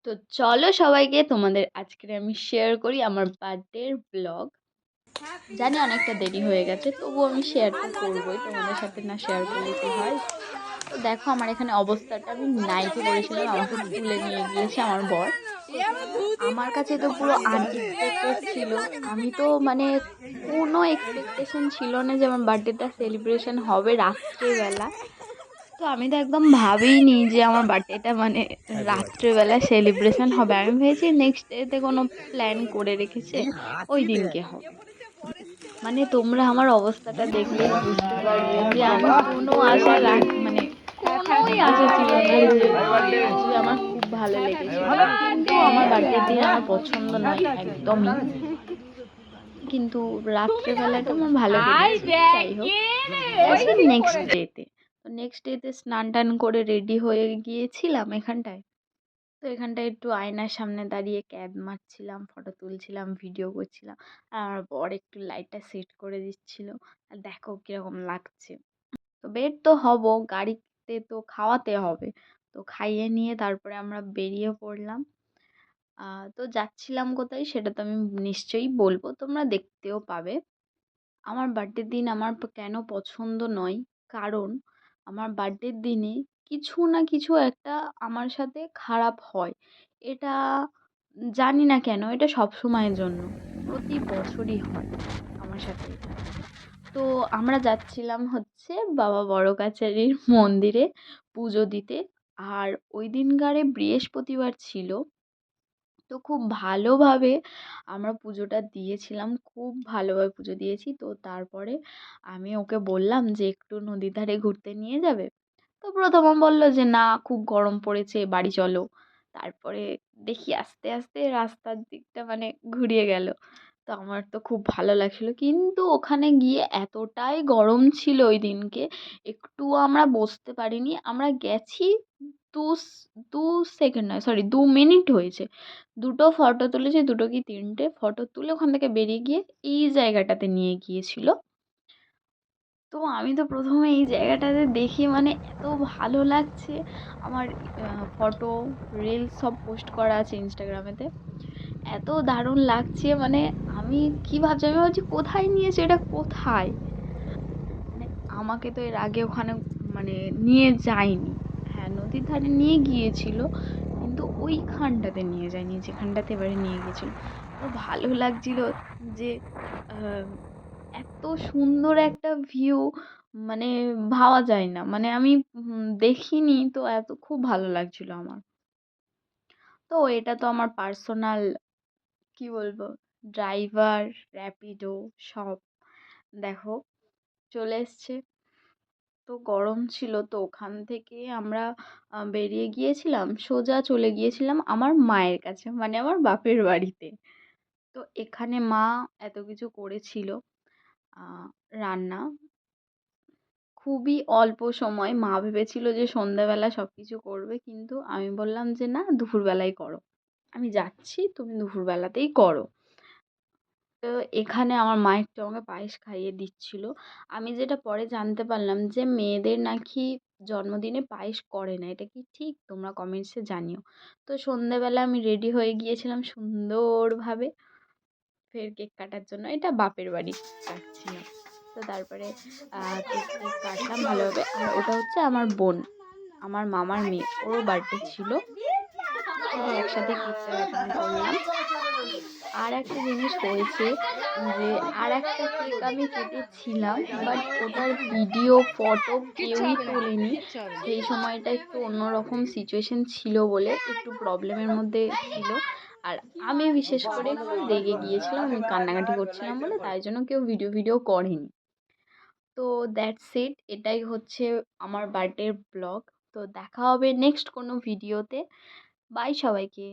তো চলো সবাইকে তোমাদের আজকের আমি শেয়ার করি আমার বার্থডের ব্লগ। জানি অনেকটা দেরি হয়ে গেছে, তবুও আমি শেয়ার তো করবোই, তোমাদের সাথে না শেয়ার করলে কি হয়। তো দেখো আমার এখানে অবস্থাটা, আমি নাইটি পরেছিলাম, আমাকে তুলে নিয়ে গিয়েছে আমার বর। আমার কাছে তো পুরো আনএক্সপেক্টেড ছিল। আমি তো মানে কোনো এক্সপেকটেশন ছিল না যে আমার বার্থডেটা সেলিব্রেশন হবে রাত্রেবেলা। তো আমি তো একদম ভাবিনি যে আমার বার্থডেটা মানে রাত্রেবেলা সেলিব্রেশন হবে। আমি ভেবেছি নেক্সট ডেতে কোনো প্ল্যান করে রেখেছে, ওই দিনকে হবে। মানে তোমরা আমার অবস্থাটা দেখলেই বুঝতে পারবে যে আমি কোনো আশা মানে কোনোই আশা ছিল না যে আসবে আমার খুব ভালো লেগেছিল, কিন্তু আমার বার্থডের দিন আমার পছন্দ নয় একদমই। কিন্তু রাত্রেবেলাটা আমার ভালো কেটেছে। যাই হোক, আসি নেক্সট ডেতে। তো নেক্সট ডেতে স্নান টান করে রেডি হয়ে গিয়েছিলাম এখানটায়। তো এখানটায় একটু আয়নার সামনে দাঁড়িয়ে ক্যাব মারছিলাম, ফটো তুলছিলাম, ভিডিও করছিলাম। আর আমার বর একটু লাইটটা সেট করে দিচ্ছিল। আর দেখো কিরকম লাগছে। তো বের তো হব, গাড়িতে তো খাওয়াতে হবে। তো খাইয়ে নিয়ে তারপরে আমরা বেরিয়ে পড়লাম। তো যাচ্ছিলাম কোথায় সেটা তো আমি নিশ্চয়ই বলবো, তোমরা দেখতেও পাবে। আমার বার্থডের দিন আমার কেন পছন্দ নয়, কারণ আমার বার্থডের দিনে কিছু না কিছু একটা আমার সাথে খারাপ হয়। এটা জানি না কেন, এটা সবসময়ের জন্য, প্রতি বছরই হয় আমার সাথে এটা। তো আমরা যাচ্ছিলাম হচ্ছে বাবা বড় কাছারির মন্দিরে পুজো দিতে। আর ওই দিনকারে বৃহস্পতিবার ছিল। তো খুব ভালোভাবে আমরা পুজোটা দিয়েছিলাম, খুব ভালোভাবে পুজো দিয়েছি। তো তারপরে আমি ওকে বললাম যে একটু নদীর ধারে ঘুরতে নিয়ে যাবে। তো প্রথমে বলল যে না, খুব গরম পড়েছে, বাড়ি চলো। তারপরে দেখি আস্তে আস্তে রাস্তার দিকটা মানে ঘুরিয়ে গেল। তো আমার তো খুব ভালো লাগছিল, কিন্তু ওখানে গিয়ে এতটাই গরম ছিল ওই দিনকে, একটুও আমরা বসতে পারিনি। আমরা গেছি দু দু সেকেন্ড নয়, সরি 2 মিনিট হয়েছে। দুটো ফটো তুলেছি, দুটো কি তিনটে ফটো তুলে ওখান থেকে বেরিয়ে গিয়ে এই জায়গাটাতে নিয়ে গিয়েছিল। তো আমি তো প্রথমে এই জায়গাটাতে দেখি মানে এত ভালো লাগছে। আমার ফটো রিলস সব পোস্ট করা আছে ইনস্টাগ্রামেতে। এত দারুণ লাগছে মানে, আমি কি ভাবছি, আমি ভাবছি কোথায় নিয়েছে, এটা কোথায়। মানে আমাকে তো এর আগে ওখানে মানে নিয়ে যায়নি। হ্যাঁ, নদীর ধারে নিয়ে গিয়েছিল, কিন্তু ওইখানটাতে নিয়ে যায়নি যেখানটাতে এবারে নিয়ে গিয়েছিল। তো ভালো লাগছিল যে আহ, এত সুন্দর একটা ভিউ, মানে ভাবা যায় না। মানে আমি দেখিনি তো, এত খুব ভালো লাগছিল আমার। তো এটা তো আমার পার্সোনাল, কি বলবো, ড্রাইভার, র্যাপিডো সব। দেখো চলে এসছে। তো গরম ছিল, তো ওখান থেকে আমরা বেরিয়ে গিয়েছিলাম, সোজা চলে গিয়েছিলাম আমার মায়ের কাছে, মানে আমার বাপের বাড়িতে। তো এখানে মা এত কিছু করেছিল, আহ, রান্না খুবই অল্প সময়। মা ভেবেছিল যে সন্ধ্যাবেলা সব কিছু করবে, কিন্তু আমি বললাম যে না, দুপুরবেলায় করো, আমি যাচ্ছি, তুমি দুপুরবেলাতেই করো। তো এখানে আমার মা একটু আমাকে পায়েস খাইয়ে দিচ্ছিল। আমি যেটা পরে জানতে পারলাম যে মেয়েদের নাকি জন্মদিনে পায়েস করে না, এটা কি ঠিক? তোমরা কমেন্টসে জানিও। তো সন্ধেবেলা আমি রেডি হয়ে গিয়েছিলাম সুন্দরভাবে, ফের কেক কাটার জন্য। এটা বাপের বাড়ি কাটছিলাম। তো তারপরে কেক টেক কাটলাম ভালোভাবে। আর ওটা হচ্ছে আমার বোন, আমার মামার মেয়ে, ওরও বার্থডে ছিল। সবাই একসাথে কেকটা কাটিং করলাম। আর একটা জিনিস হয়েছে যে আর একটা কেক আমি কেটেছিলাম, বাট ওটার ভিডিও ফটো কেউই তোলেনি। সেই সময়টা একটু অন্যরকম সিচুয়েশন ছিল বলে একটু প্রবলেমের মধ্যে ছিল। আর আমি বিশেষ করে একটু রেগে গিয়েছিলাম, আমি কান্নাকাটি করছিলাম বলে, তাই জন্য কেউ ভিডিও করেনি। তো দ্যাটস ইট, এটাই হচ্ছে আমার বার্থডের ব্লগ। তো দেখা হবে নেক্সট কোনো ভিডিওতে। বাই সবাইকে।